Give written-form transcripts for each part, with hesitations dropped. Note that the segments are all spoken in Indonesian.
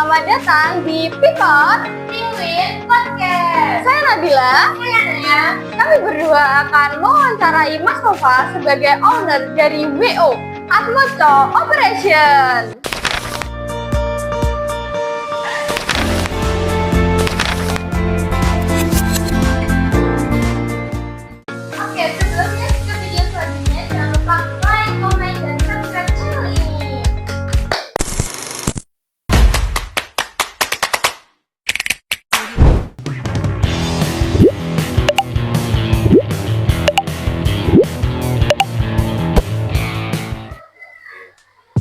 selamat datang di Pikot Penguin Podcast. Saya Nabila. Saya Naya. Kami berdua akan mewawancarai Mas Nova sebagai owner dari WO Atmoco Operation. Oke, sebelumnya ke video selanjutnya jangan lupa like, comment, dan subscribe channel ini.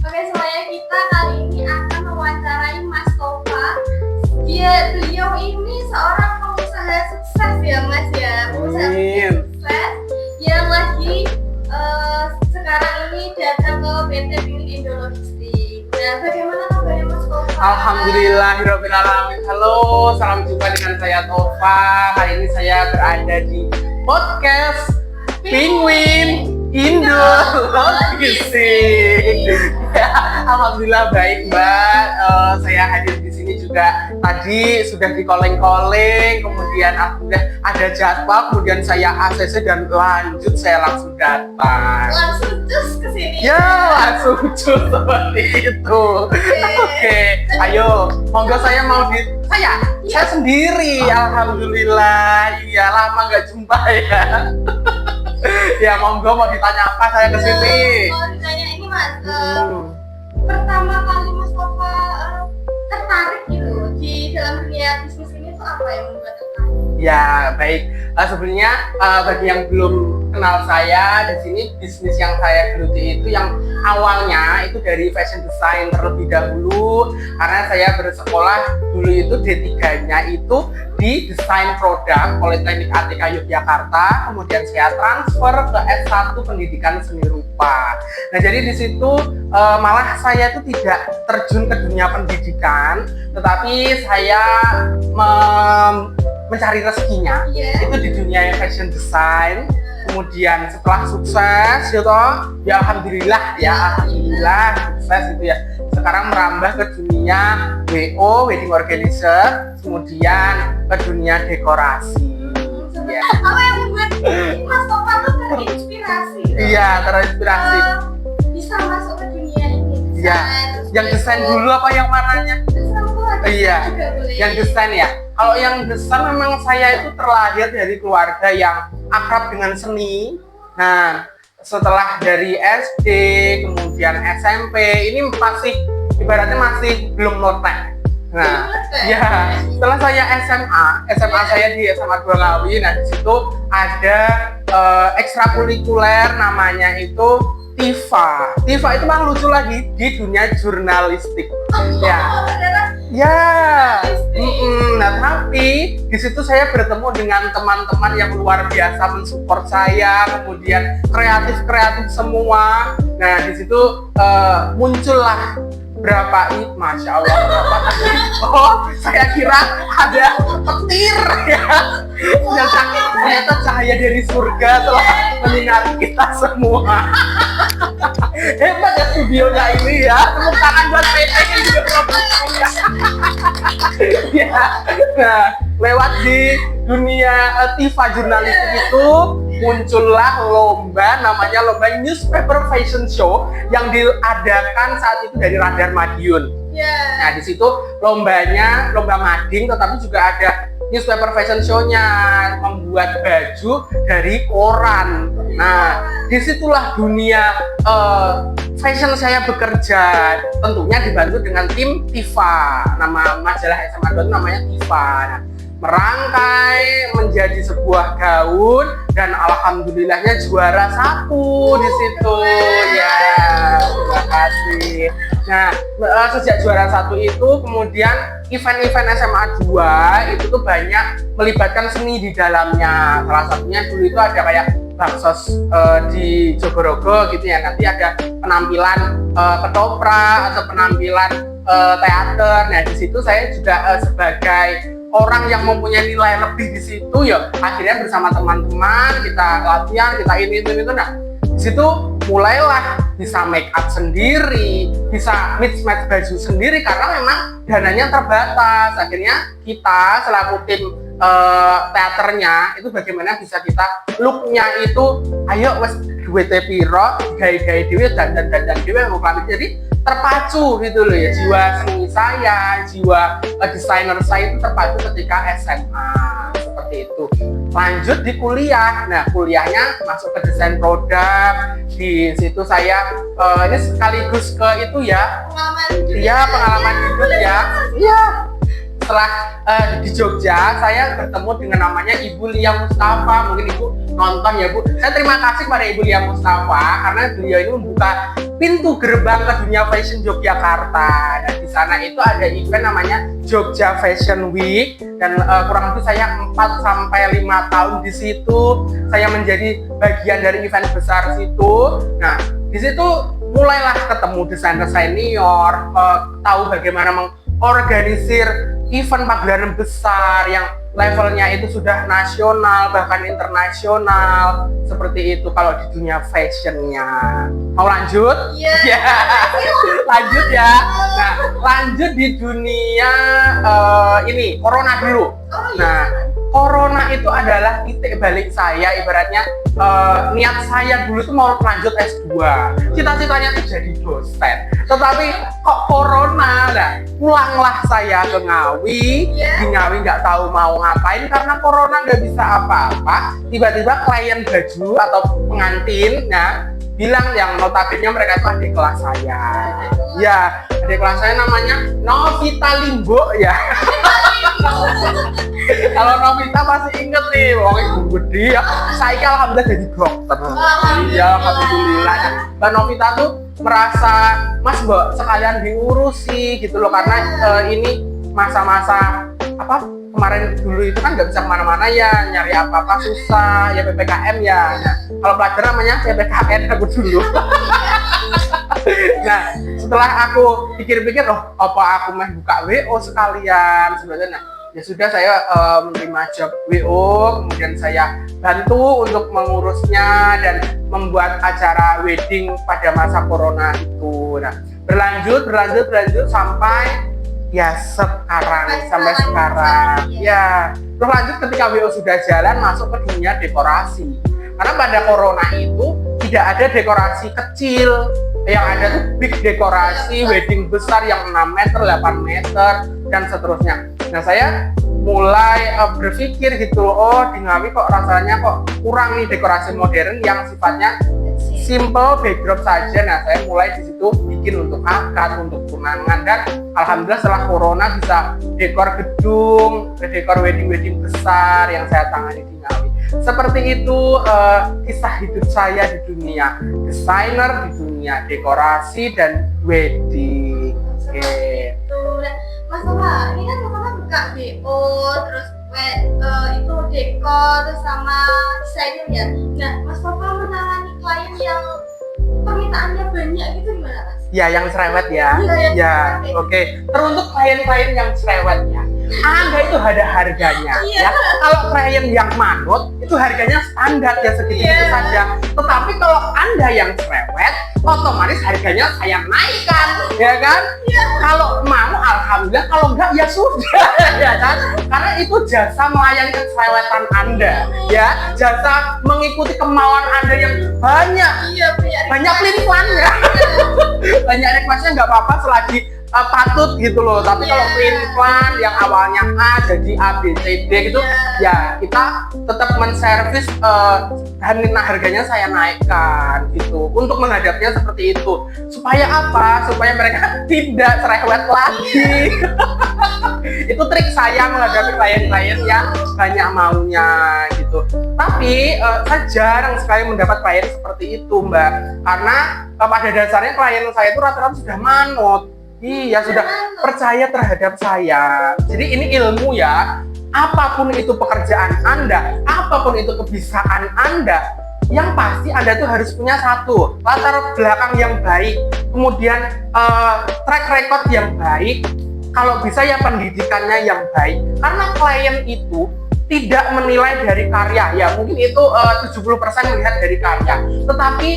Oke, semuanya kita kali ini akan mewawancarai Mas Tova. Beliau ini seorang pengusaha sukses ya Mas ya, pengusaha sukses yang lagi sekarang ini datang ke PT Penguin Indologistik. Nah, bagaimana kabarnya Mas Tova? Alhamdulillahirabbil alamin. Halo, salam jumpa dengan saya Tova. Hari ini saya berada di podcast Penguin Indologistik. Ya, alhamdulillah baik Mbak. Saya hadir di sini juga tadi sudah dikoleng-koleng, kemudian alhamdulillah ada jadwal, kemudian saya ACC dan lanjut saya langsung datang. Langsung cus ke sini. Ya, langsung cus seperti itu. Oke, ayo, monggo saya mau saya sendiri. Alhamdulillah, iya lama nggak jumpa ya. Ya, monggo mau ditanya apa saya ke sini. Mau ditanya ini Mas, pertama kali Mas Tova tertarik gitu di dalam dunia bisnis ini tuh apa yang membuat tertarik? Ya, baik. Sebenarnya bagi yang belum kenal saya, di sini bisnis yang saya geluti itu yang awalnya itu dari fashion design terlebih dahulu, karena saya bersekolah dulu itu D3-nya itu di desain produk Politeknik ATK Yogyakarta, kemudian saya transfer ke S1 Pendidikan Seni Rupa. Nah, jadi di situ malah saya itu tidak terjun ke dunia pendidikan, tetapi saya mencari rezekinya itu di dunia fashion design. Kemudian setelah sukses ya alhamdulillah sukses itu ya. Sekarang merambah ke dunia WO, wedding organizer, kemudian ke dunia dekorasi. Ya. Apa yang membuat Mas Tova tuh terinspirasi? Iya, terinspirasi. Bisa masuk ke dunia ini. Iya. Yang desain dulu apa yang mananya? Iya, yang desain ya. Kalau yang desain memang saya itu terlahir dari keluarga yang akrab dengan seni. Nah, setelah dari SD, kemudian SMP, ini masih ibaratnya masih belum lotek. Nah, ya setelah saya SMA saya di SMA 2 Ngawi. Nah, di situ ada ekstrakurikuler namanya itu TIFA. TIFA itu memang lucu lagi di dunia jurnalistik. Nah, tapi di situ saya bertemu dengan teman-teman yang luar biasa mensupport saya, kemudian kreatif semua. Nah, di situ muncullah Masya Allah, berapa tadi? Oh, saya kira ada petir ya. Ternyata cahaya dari surga telah menyinari kita semua. Hebat ya studionya ini ya. Tepuk tangan buat PT yang juga promosi. Ya. Nah, lewat di dunia TIFA jurnalistik itu muncullah lomba, namanya lomba Newspaper Fashion Show yang diadakan saat itu dari Radar Madiun. Nah, di situ lombanya lomba mading, tetapi juga ada Newspaper Fashion Show-nya, membuat baju dari koran. Nah, disitulah dunia fashion saya bekerja, tentunya dibantu dengan tim TIFA. Nama majalah SMA 2 itu namanya TIFA. Nah, merangkai menjadi sebuah gaun dan alhamdulillahnya juara 1 di situ. Ya, terima kasih. Nah, sejak juara 1 itu kemudian event-event SMA 2 itu tuh banyak melibatkan seni di dalamnya. Salah satunya dulu itu ada kayak baksos di Jogorogo gitu ya. Nanti ada penampilan ketoprak atau penampilan teater. Nah, di situ saya juga sebagai orang yang mempunyai nilai lebih di situ ya, akhirnya bersama teman-teman kita latihan, kita ini itu. Nah, di situ mulailah bisa make up sendiri, bisa mix match baju sendiri karena memang dananya terbatas. Akhirnya kita selaku tim teaternya itu bagaimana bisa kita looknya itu ayo wes duwe piro gaya-gaya dewe dan dewe mau jadi terpacu gitu loh ya, jiwa seni saya, jiwa desainer saya itu terpacu ketika SMA seperti itu. Lanjut di kuliah, nah kuliahnya masuk ke desain produk. Di situ saya ini sekaligus ke itu ya, pengalaman hidup ya. Iya. Setelah di Jogja, saya bertemu dengan namanya Ibu Lia Mustafa. Mungkin Ibu nonton ya Bu. Saya terima kasih pada Ibu Lia Mustafa karena beliau ini membuka pintu gerbang ke dunia fashion Yogyakarta. Dan di sana itu ada event namanya Jogja Fashion Week dan kurang lebih saya 4 sampai 5 tahun di situ. Saya menjadi bagian dari event besar situ. Nah, di situ mulailah ketemu desainer senior, tahu bagaimana mengorganisir event pagelaran besar yang levelnya itu sudah nasional bahkan internasional seperti itu kalau di dunia fashionnya. Mau lanjut? Iya. Lanjut ya. Nah, lanjut di dunia ini corona dulu. Nah, corona itu adalah titik balik saya, ibaratnya niat saya dulu itu mau lanjut S2, cita-citanya itu jadi dosen, tetapi kok corona, nah pulanglah saya ke Ngawi. Di Ngawi nggak tahu mau ngapain karena corona nggak bisa apa-apa. Tiba-tiba klien baju atau pengantin bilang yang notabene mereka itu adik kelas saya. Ya, adik kelas saya namanya Novita Limbo ya. Kalau Novita masih inget nih, pokoknya ibu gede ya. Saya alhamdulillah jadi dokter. Iya, alhamdulillah. Mbak Novita tuh merasa, Mas Mbak sekalian diurusi gitu loh, karena ini masa-masa apa kemarin dulu itu kan nggak bisa kemana-mana ya, nyari apa-apa susah ya, PPKM ya. Nah, kalau pelajar namanya PPKN aku dulu. Nah, setelah aku pikir-pikir loh, apa aku mau buka WO sekalian sebenarnya. Nah, ya sudah saya menerima job WO, kemudian saya bantu untuk mengurusnya dan membuat acara wedding pada masa corona itu. Nah, berlanjut sampai ya sampai sekarang. Ya, terus lanjut ketika WO sudah jalan masuk ke dunia dekorasi. Karena pada corona itu tidak ada dekorasi kecil, yang ada tuh big dekorasi, wedding besar yang 6 meter, 8 meter, dan seterusnya. Nah, saya mulai berpikir gitu, oh di Ngawi kok rasanya kok kurang nih dekorasi modern yang sifatnya simple backdrop saja. Nah, saya mulai di situ bikin untuk akad, untuk tunangan, dan alhamdulillah setelah corona bisa dekor gedung, dekor wedding besar yang saya tangani di Ngawi. Seperti itu kisah hidup saya di dunia desainer, di dunia dekorasi dan wedding. Oke. Mas Tova, ini kan Mas buka BO, terus itu dekor, terus sama desainer ya. Nah, Mas Tova menangani klien yang permintaannya banyak gitu gimana Mas? Ya, yang cerewet ya. Ya, oke. Teruntuk klien-klien yang cerewet ya. Anda itu ada harganya ya. Kalau klien yang manut itu harganya standar ya, segitu saja. Tetapi kalau Anda yang cerewet, otomatis harganya saya naikkan, ya kan? Kalau mau alhamdulillah, kalau enggak ya sudah, ya kan? Karena itu jasa melayani kecerewetan Anda, ya. Jasa mengikuti kemauan Anda yang banyak. Banyak pelin-pelannya. Banyak requestnya nggak apa-apa selagi patut gitu loh. Tapi kalau pelin-pelan yang awalnya A jadi A, B, C, D gitu, ya kita tetap menservis dan harganya saya naikkan gitu. Untuk menghadapnya seperti itu. Supaya apa? Supaya mereka tidak cerewet lagi. Itu trik saya menghadapi klien-klien yang banyak maunya gitu. Tapi saya jarang sekali mendapat klien seperti itu, Mbak. Karena pada dasarnya klien saya itu rata-rata sudah manut. Iya, sudah percaya terhadap saya. Jadi ini ilmu ya. Apapun itu pekerjaan Anda, apapun itu kebiasaan Anda, yang pasti Anda tuh harus punya satu latar belakang yang baik, kemudian track record yang baik, kalau bisa ya pendidikannya yang baik. Karena klien itu tidak menilai dari karya, ya mungkin itu 70% melihat dari karya, tetapi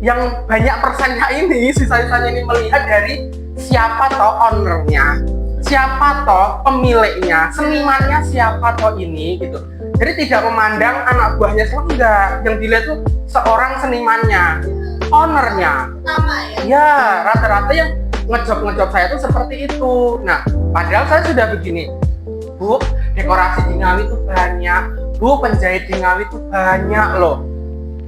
yang banyak persennya ini, sisa-sisanya ini melihat dari siapa toh ownernya, siapa toh pemiliknya, senimannya siapa toh ini gitu. Jadi tidak memandang anak buahnya semua, enggak. Yang dilihat tuh seorang senimannya, ownernya. Sama ya. Ya, rata-rata yang ngejob saya tuh seperti itu. Nah, padahal saya sudah begini, Bu, dekorasi di Ngawi tuh banyak, Bu, penjahit di Ngawi tuh banyak loh.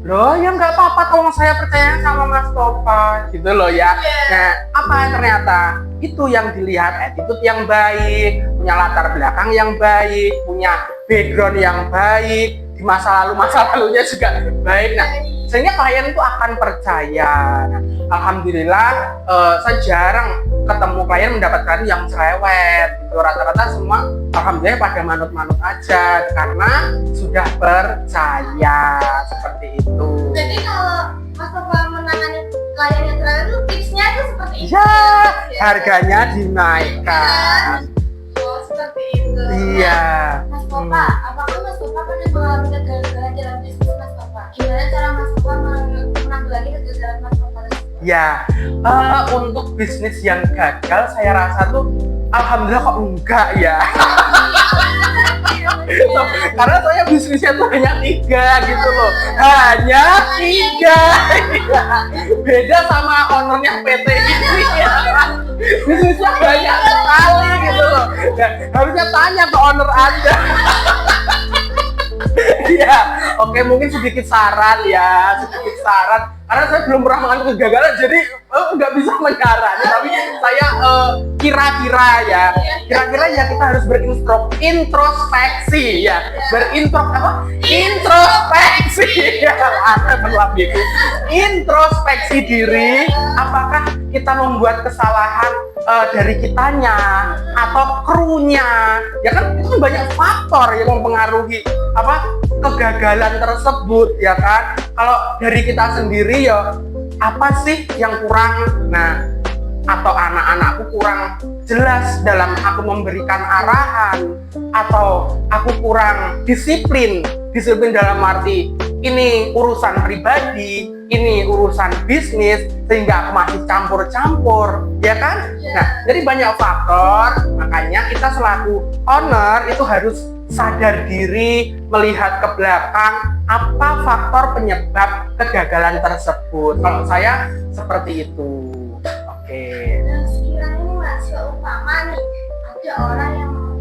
Loh, ya nggak apa-apa kalau saya percaya sama Mas Tofa, gitu loh ya. Nah, apa ternyata itu yang dilihat, attitude yang baik, punya latar belakang yang baik, punya background yang baik, di masa lalunya juga baik. Nah, sehingga klien itu akan percaya. Nah, alhamdulillah saya jarang ketemu klien mendapatkan yang cerewet gitu. Rata-rata semua alhamdulillah pada manut-manut aja karena sudah percaya seperti itu. Jadi kalau Mas Tofa menangani klien yang cerewet itu tipsnya itu seperti itu. Ya, harganya dinaikkan. Oh, seperti itu. Iya. Mas Tofa, apakah Mas Tofa pernah mengalami kegagalan dalam bisnis Mas Tofa? Gimana cara Mas Tofa menanggulangi kegagalan Mas Tofa? Ya, untuk bisnis yang gagal saya rasa tuh alhamdulillah kok enggak ya. Karena saya bisnisnya tuh hanya 3 gitu loh. Hanya 3. Beda sama ownernya PT ini ya. Bisnisnya banyak sekali gitu loh. Nah, harusnya tanya ke owner Anda. Iya, oke, mungkin sedikit saran ya, karena saya belum pernah mengalami kegagalan, jadi nggak bisa menyarankan. Tapi saya kira-kira ya kita harus introspeksi ya, introspeksi ya, introspeksi diri. Apakah kita membuat kesalahan dari kitanya atau krunya? Ya kan itu kan banyak faktor yang mempengaruhi kegagalan tersebut ya kan. Kalau dari kita sendiri ya apa sih yang kurang, nah atau anak-anakku kurang jelas dalam aku memberikan arahan, atau aku kurang disiplin dalam arti ini urusan pribadi, ini urusan bisnis, sehingga aku masih campur-campur ya kan. Nah, jadi banyak faktor, makanya kita selaku owner itu harus sadar diri, melihat ke belakang apa faktor penyebab kegagalan tersebut. Kalau saya seperti itu. Oke. Dan sekiranya nih Mas, seumpama nih ada orang yang mau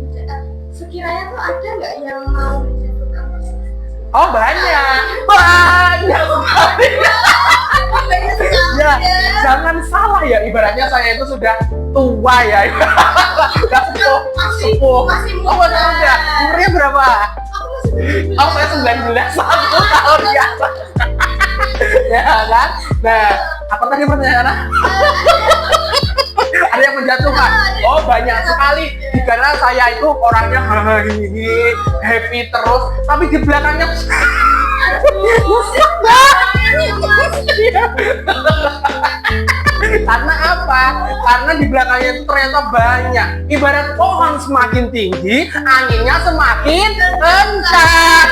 sekiranya tuh ada nggak yang mau menjatuhkan bisnis? Oh, banyak sekali. Ya, jangan salah ya, ibaratnya saya itu sudah tua ya. Udah sepuh. Masih Oh, muda. udah. Umurnya berapa? Aku masih Oh, saya 19, 1 tahun ya. Ya kan? Nah, apa tadi pertanyaannya? Ada yang menjatuhkan? Oh, banyak sekali. Karena saya itu orangnya happy terus, tapi di belakangnya musik Karena apa? Karena di belakangnya itu ternyata banyak. Ibarat pohon semakin tinggi, anginnya semakin kencang.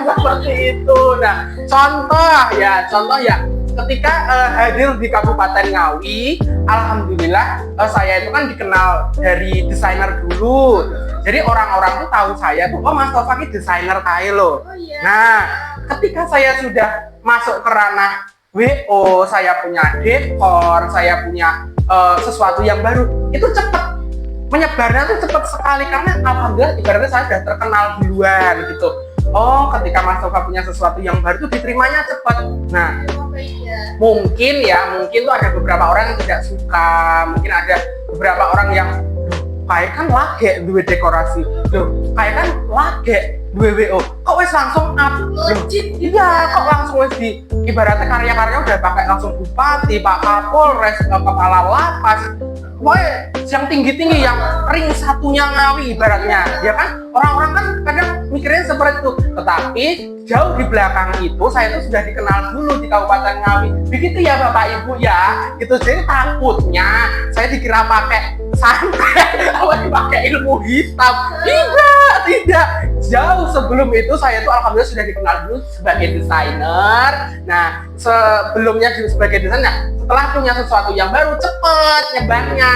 Seperti itu. Nah, contoh ya, ketika hadir di Kabupaten Ngawi, alhamdulillah saya itu kan dikenal dari desainer dulu. Jadi orang-orang tuh tahu saya tuh, oh Mas Tofa ini desainer kae loh. Oh, iya. Nah, ketika saya sudah masuk ke ranah WO, saya punya dekor, saya punya sesuatu yang baru, itu cepat menyebarnya tuh cepat sekali karena alhamdulillah ibaratnya saya sudah terkenal duluan gitu. Oh, ketika Mas Tofa punya sesuatu yang baru tuh diterimanya cepat. Nah, mungkin tuh ada beberapa orang yang tidak suka, mungkin ada beberapa orang yang kayak kan lage duwe dekorasi, loh kayak kan lage duwe WO, kok wes langsung up, iya kok langsung wes di ibaratnya karya-karya udah pakai langsung bupati, Pak Kapolres, kepala lapas, pokoknya yang tinggi-tinggi, yang ring satunya Ngawi ibaratnya, ya kan? Orang-orang kan kadang mikirnya seperti itu, tetapi jauh di belakang itu saya tuh sudah dikenal dulu di Kabupaten Ngawi. Begitu ya Bapak Ibu ya, gitu. Jadi takutnya saya dikira pakai santet apa dipakai ilmu hitam. Tidak. Jauh sebelum itu saya tuh alhamdulillah sudah dikenal dulu sebagai desainer. Nah, sebelumnya sebagai desainer, setelah punya sesuatu yang baru cepet nyebarnya.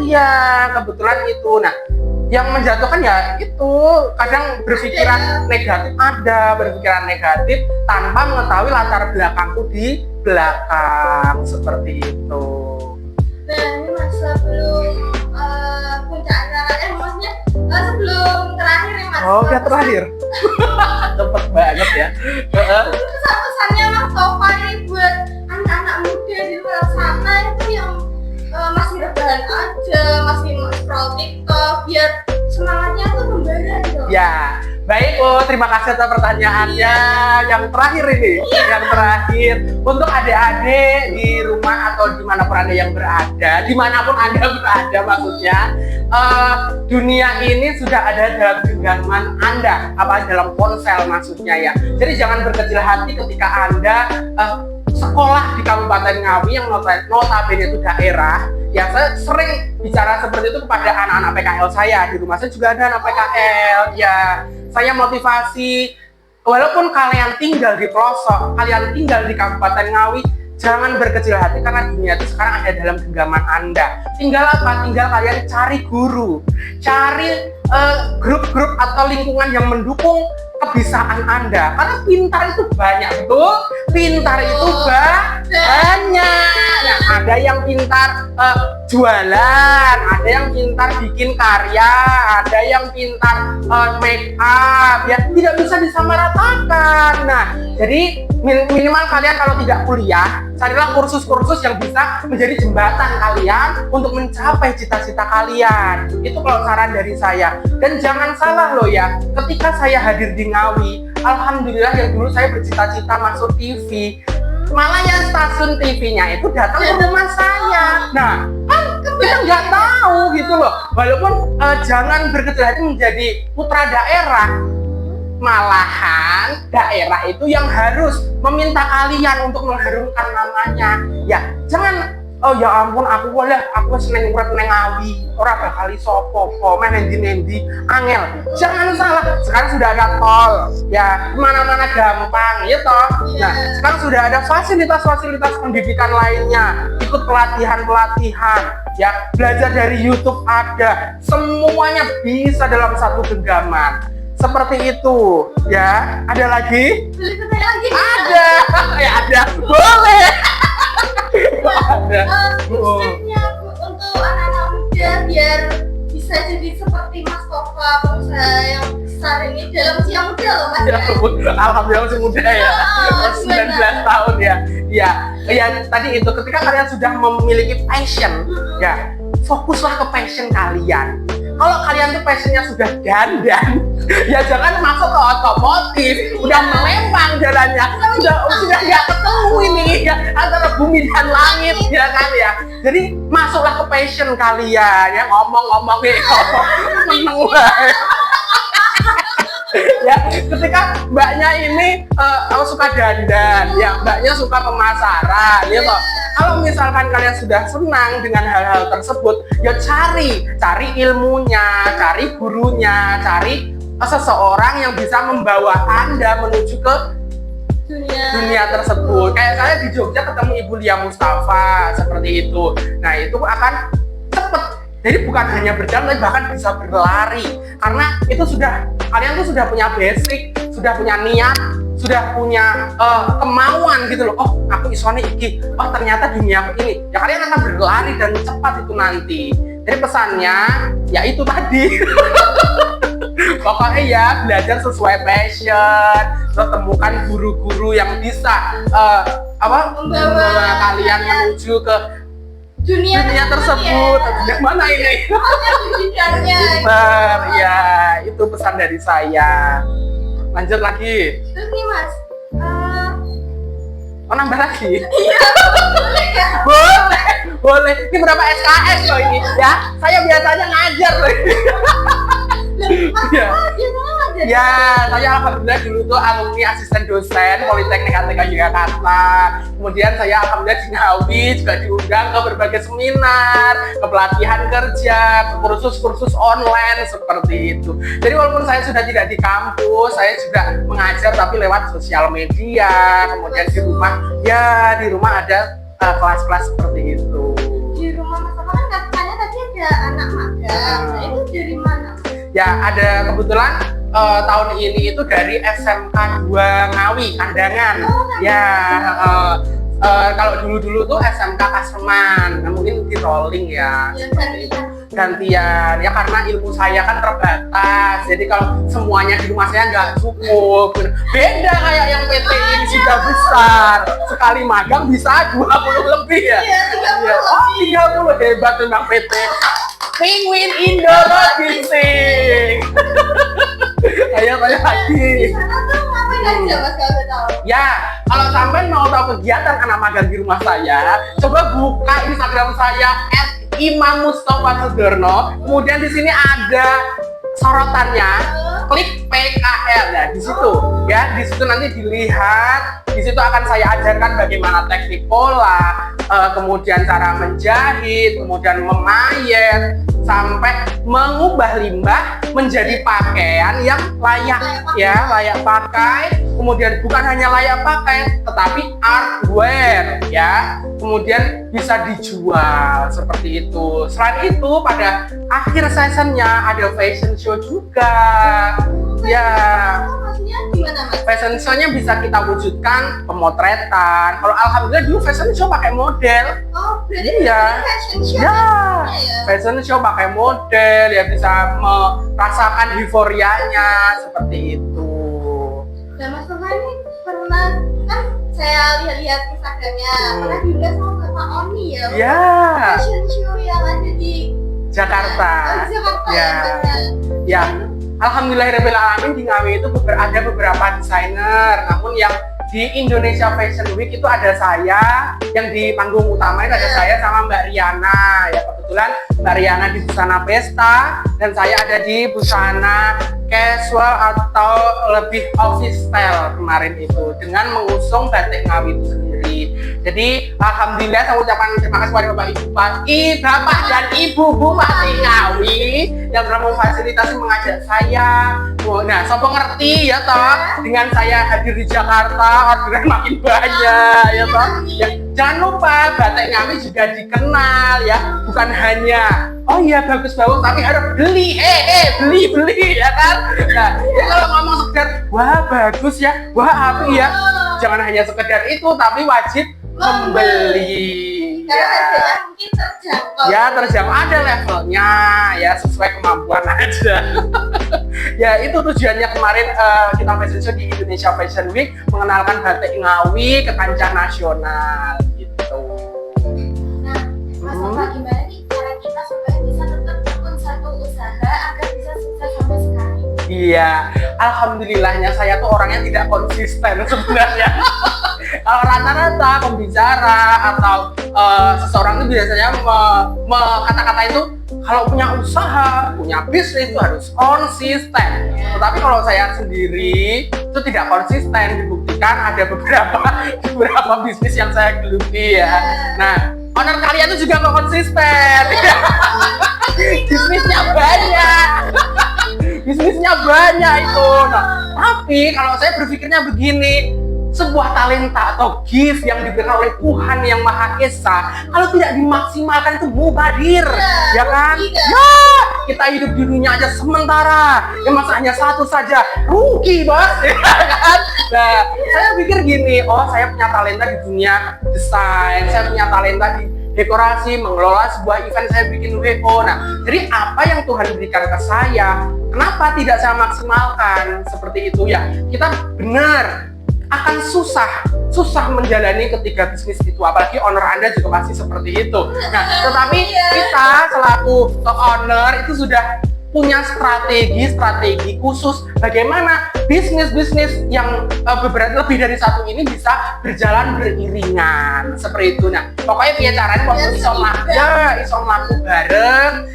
Iya, kebetulan itu. Nah, yang menjatuhkan ya itu kadang berpikiran negatif tanpa mengetahui latar belakangku di belakang seperti itu. Nah ini mas sebelum puncak acara maksudnya sebelum terakhir ya mas. Oh udah terakhir. Cepet banget ya. Pesan-pesannya mas Tova ini buat anak-anak muda di luar sana itu yang masih rebahan aja, masih scroll TikTok biar semangatnya tuh membara gitu. Ya, baik terima kasih atas pertanyaannya. Yang terakhir ini, yang terakhir untuk adik-adik di rumah atau dimanapun anda yang berada, dimanapun anda berada maksudnya, dunia ini sudah ada dalam genggaman anda, apa dalam ponsel maksudnya ya. Jadi jangan berkecil hati ketika anda sekolah di Kabupaten Ngawi yang notabene itu daerah. Ya saya sering bicara seperti itu kepada anak-anak PKL saya. Di rumah saya juga ada anak PKL. Ya saya motivasi, walaupun kalian tinggal di pelosok, kalian tinggal di Kabupaten Ngawi, jangan berkecil hati karena dunia itu sekarang ada dalam genggaman anda. Tinggal apa? Tinggal kalian cari guru, cari grup-grup atau lingkungan yang mendukung kebisaan anda. Karena pintar itu banyak, betul? Pintar itu banyak. Nah, ada yang pintar jualan, ada yang pintar bikin karya, ada yang pintar make up, ya tidak bisa disamaratakan. Nah, jadi minimal kalian kalau tidak kuliah, carilah kursus-kursus yang bisa menjadi jembatan kalian untuk mencapai cita-cita kalian. Itu kalau saran dari saya. Dan jangan salah loh ya, ketika saya hadir di Ngawi, alhamdulillah yang dulu saya bercita-cita masuk TV, malah yang stasiun TV-nya itu datang ke rumah saya. Nah, kan kita nggak tahu gitu loh. Walaupun jangan berkecil hati menjadi putra daerah, malahan daerah itu yang harus meminta kalian untuk mengharumkan namanya. Ya, jangan oh ya ampun aku seneng urip nang Ngawi, ora bakal iso apa-apa, men endi-endi angel. Jangan salah, sekarang sudah ada tol. Ya, kemana-mana gampang, ya toh. Nah, sekarang sudah ada fasilitas-fasilitas pendidikan lainnya. Ikut pelatihan-pelatihan, ya, belajar dari YouTube ada. Semuanya bisa dalam satu genggaman. Seperti itu, ya. Ada lagi? Ada. Ya ada. Boleh. Ada. Tipsnya untuk anak-anak muda biar bisa jadi seperti Mas Tova, pengusaha yang besar ini dalam usia muda loh Mas. Ya, alhamdulillah masih muda ya. 19 tahun ya. Ya, tadi itu ketika kalian sudah memiliki passion, ya, fokuslah ke passion kalian. Kalau kalian tuh passionnya sudah dandan, ya jangan masuk ke otomotif, udah melempang jalannya, sudah nggak ketemu ini ya antara bumi dan langit ya kan ya. Jadi masuklah ke passion kalian ya, ngomong meneng ya. Ketika mbaknya ini suka dandan, ya mbaknya suka pemasaran, ya toh. Kalau misalkan kalian sudah senang dengan hal-hal tersebut, ya cari ilmunya, cari gurunya, cari seseorang yang bisa membawa Anda menuju ke dunia tersebut. Kayak saya di Jogja ketemu Ibu Lia Mustafa seperti itu. Nah, itu akan cepet. Jadi bukan hanya berjalan, tapi bahkan bisa berlari. Karena itu kalian tuh sudah punya basic, sudah punya niat, sudah punya kemauan gitu loh. Oh, aku isone iki. Oh, ternyata dunia aku ini. Ya kalian akan berlari dan cepat itu nanti. Jadi pesannya ya itu tadi. Pokoknya ya belajar sesuai passion, terus temukan guru-guru yang bisa membawa kalian menuju ke dunia tersebut. Ya. Mana ini? Benar, ya itu pesan dari saya. Lanjut lagi. Terus nih Mas, oh nambah lagi? iya boleh ya? Boleh. Ini berapa SKS loh ini? Ya, saya biasanya ngajar loh. Mas, Iya. biasanya ngajar Ya, saya alhamdulillah dulu tuh alumni asisten dosen Politeknik ATK Yogyakarta. Kemudian saya alhamdulillah di Ngawi juga diundang ke berbagai seminar, ke pelatihan kerja, ke kursus-kursus online seperti itu. Jadi walaupun saya sudah tidak di kampus, saya juga mengajar tapi lewat sosial media. Kemudian di rumah ada kelas-kelas seperti itu. Di rumah Mas Tova kan katanya tadi ada anak magang. Nah, itu dari mana? Ya, ada kebetulan tahun ini itu dari SMK 2 Ngawi, Kandangan. Ya, kalau dulu-dulu tuh SMK Kaseman. Nah, mungkin di rolling ya. Ya, Gantian. Ya karena ilmu saya kan terbatas. Jadi kalau semuanya di rumah saya nggak cukup. Beda kayak yang PT ini sudah besar. Sekali magang bisa 20 lebih ya. Iya, 30 Oh, 30 hebat memang PT. Penguin Indo Logistik. Ayo tanya lagi. Di sana tuh ngapain aja Mas kalau udah tahu? Ya, kalau sampai mau tahu kegiatan anak magang di rumah saya, coba buka Instagram saya @imam_mustofa_sudarno. Kemudian di sini ada sorotannya, klik PKL ya di situ. Ya, di situ nanti dilihat. Di situ akan saya ajarkan bagaimana teknik pola, kemudian cara menjahit, kemudian memayet, sampai mengubah limbah menjadi pakaian yang layak pakai. Kemudian bukan hanya layak pakai, tetapi artwear ya. Kemudian bisa dijual seperti itu. Selain itu pada akhir seasonnya ada fashion show juga. Ya. Maksudnya gimana Mas? Fashion show-nya bisa kita wujudkan pemotretan. Kalau alhamdulillah dulu fashion show pakai model. Oh, berarti Iya. fashion show. Ya, Ya. fashion show pakai model ya bisa merasakan euforianya seperti itu. Dan Mas Tova ini pernah kan saya lihat Instagramnya pernah diundang sama Bapak Oni ya. Ya, Fashion show yang ada di Jakarta. di Jakarta Ya. benar. Ya, alhamdulillahirrahmanirrahim di Ngawi itu ada beberapa desainer. Namun yang di Indonesia Fashion Week itu ada saya, yang di panggung utama itu ada saya sama Mbak Riana. Ya kebetulan Mbak Riana di busana pesta dan saya ada di busana casual atau lebih office style kemarin itu dengan mengusung batik Ngawi itu sendiri. Jadi alhamdulillah saya ucapkan terima kasih kepada Bapak dan Ibu Bupati Ngawi yang telah memfasilitasi mengajak saya. Nah, sopo ngerti ya toh dengan saya hadir di Jakarta orderan makin banyak ya toh. Ya, jangan lupa batik Ngawi juga dikenal ya, bukan hanya oh iya bagus tapi harus beli beli ya kan. Nah, ya kalau ngomong sekedar wah bagus ya, wah api ya, jangan hanya sekedar itu tapi wajib membeli. Karena harganya mungkin terjangkau. Ya terjangkau, ada levelnya ya sesuai kemampuan aja. Ya itu tujuannya kemarin kita fashion show di Indonesia Fashion Week, mengenalkan batik Ngawi ke kancah nasional gitu. Nah, Mas Tova gimana nih cara kita supaya bisa tetap tekun satu usaha agar bisa sukses sampai sekarang? Iya, alhamdulillahnya saya tuh orangnya tidak konsisten sebenarnya. Kalau rata-rata pembicara atau seseorang itu biasanya kata-kata itu kalau punya usaha, punya bisnis itu harus konsisten. Tetapi kalau saya sendiri itu tidak konsisten, dibuktikan ada beberapa bisnis yang saya geluti ya. Nah, owner kalian itu juga nggak konsisten. Bisnisnya banyak itu. Nah, tapi kalau saya berpikirnya begini, sebuah talenta atau gift yang diberikan oleh Tuhan yang Maha Esa, kalau tidak dimaksimalkan itu mubadir, ya kan? Ya, kita hidup di dunia aja sementara, ya masa hanya satu saja, rugi bos, ya kan? Nah, saya pikir gini, oh saya punya talenta di dunia desain, saya punya talenta di dekorasi, mengelola sebuah event, saya bikin WO. Nah, jadi apa yang Tuhan berikan ke saya, kenapa tidak saya maksimalkan seperti itu ya? Kita benar akan susah menjalani ketiga bisnis itu, apalagi owner Anda juga pasti seperti itu. Nah, tetapi kita selaku owner itu sudah punya strategi khusus bagaimana bisnis yang lebih dari satu ini bisa berjalan beriringan seperti itu. Nah, pokoknya caranya waktu iso mlaku bareng,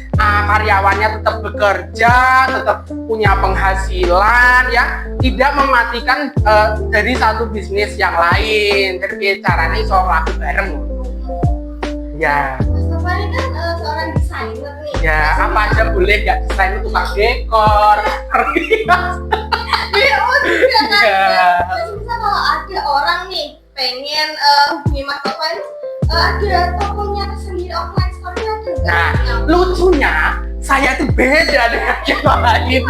karyawannya tetap bekerja, tetap punya penghasilan ya, tidak mematikan dari satu bisnis yang lain. Jadi caranya iso laku bareng. Ya. Mas Nova ini kan seorang desainer nih. Ya, apa aja boleh, nggak desain itu tukang dekor. WO juga kan. Iya. Terus bisa kalau ada orang nih pengen hubungi Mas Nova ini, ada tokonya tersendiri, offline store-nya ada nggak? Nah, lucunya saya tuh beda dengan yang lain.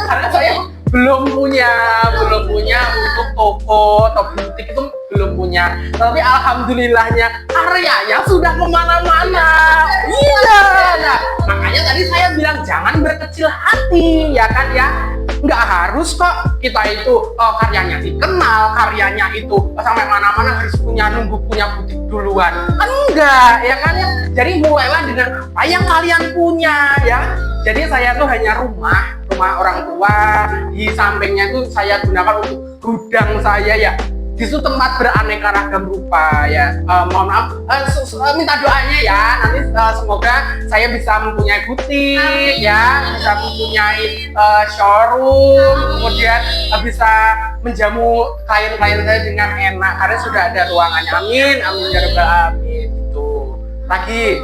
Karena saya belum punya untuk toko atau butik itu belum punya. Tapi alhamdulillahnya karyanya sudah kemana-mana. Iya. Nah, makanya tadi saya bilang jangan berkecil hati, ya kan ya. Nggak harus kok kita itu karyanya dikenal, karyanya itu sampai mana-mana harus nunggu punya butik duluan. Enggak, ya kan ya. Jadi mulailah dengan apa yang kalian punya ya. Jadi saya tuh hanya rumah orang tua, di sampingnya itu saya gunakan untuk gudang saya ya. Di situ tempat beraneka ragam rupa ya. Mohon maaf, minta doanya ya. Nanti semoga saya bisa mempunyai butik ya, bisa mempunyai showroom, kemudian bisa menjamu klien-klien saya dengan enak karena sudah ada ruangannya. Amin, amin ya rabbal alamin. Itu lagi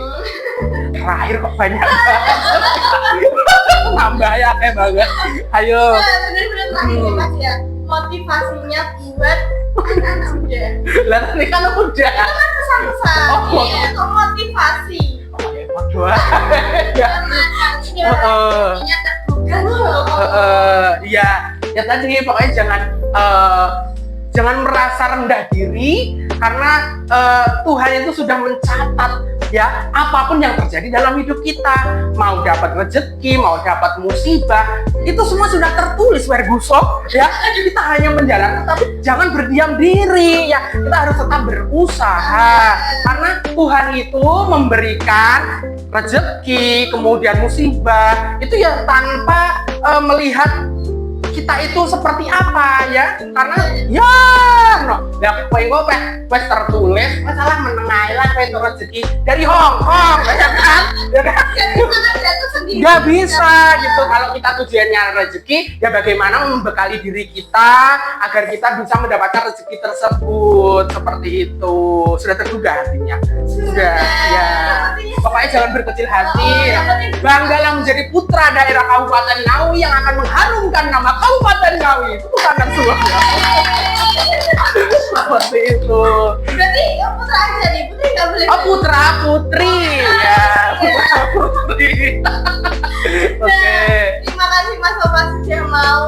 terakhir kok banyak banget. Nambah ya kayak banget. Ayo. Bener-bener terakhir nih Mas ya, motivasinya buat anak muda. Lah ini kan udah. Itu kan pesan-pesan, Oh. ya, untuk motivasi. Waduh. Ya. Karena kalinya ini terbuka loh. Iya, ya tadi pokoknya jangan merasa rendah diri karena Tuhan itu sudah mencatat ya apapun yang terjadi dalam hidup kita, mau dapat rezeki, mau dapat musibah, itu semua sudah tertulis wergusok ya. Kita hanya menjalankan, tapi jangan berdiam diri ya. Kita harus tetap berusaha karena Tuhan itu memberikan rezeki, kemudian musibah itu ya tanpa melihat kita itu seperti apa ya, karena ya wes tertulis masalah menengai lah itu rezeki dari Hong Kong ya kan, ya kan? Jadi mana jatuh sendiri. Nggak bisa gitu. Kalau kita tujuannya rezeki ya bagaimana membekali diri kita agar kita bisa mendapatkan rezeki tersebut, seperti itu. Sudah terduga artinya sudah ya. Pokoknya jangan berkecil hati. Banggalah menjadi putra daerah Kabupaten Ngawi yang akan mengharumkan nama Kabupaten Ngawi. Itu bukan semuanya. Seperti itu. Berarti putra aja nih, putri nggak boleh. Oh, putra putri ya. Putra putri. Oke. Terima kasih Mas Nova sudah mau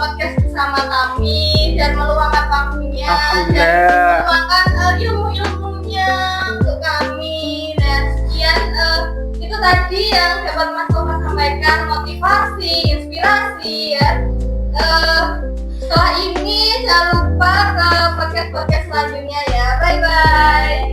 podcast bersama kami dan meluangkan waktunya dan Alhamdulillah. meluangkan ilmu-ilmunya untuk kami. Dan sekian itu tadi yang dapat Mas Nova sampaikan, motivasi, inspirasi ya. Setelah ini jangan lupa ke podcast-podcast selanjutnya ya. Bye bye.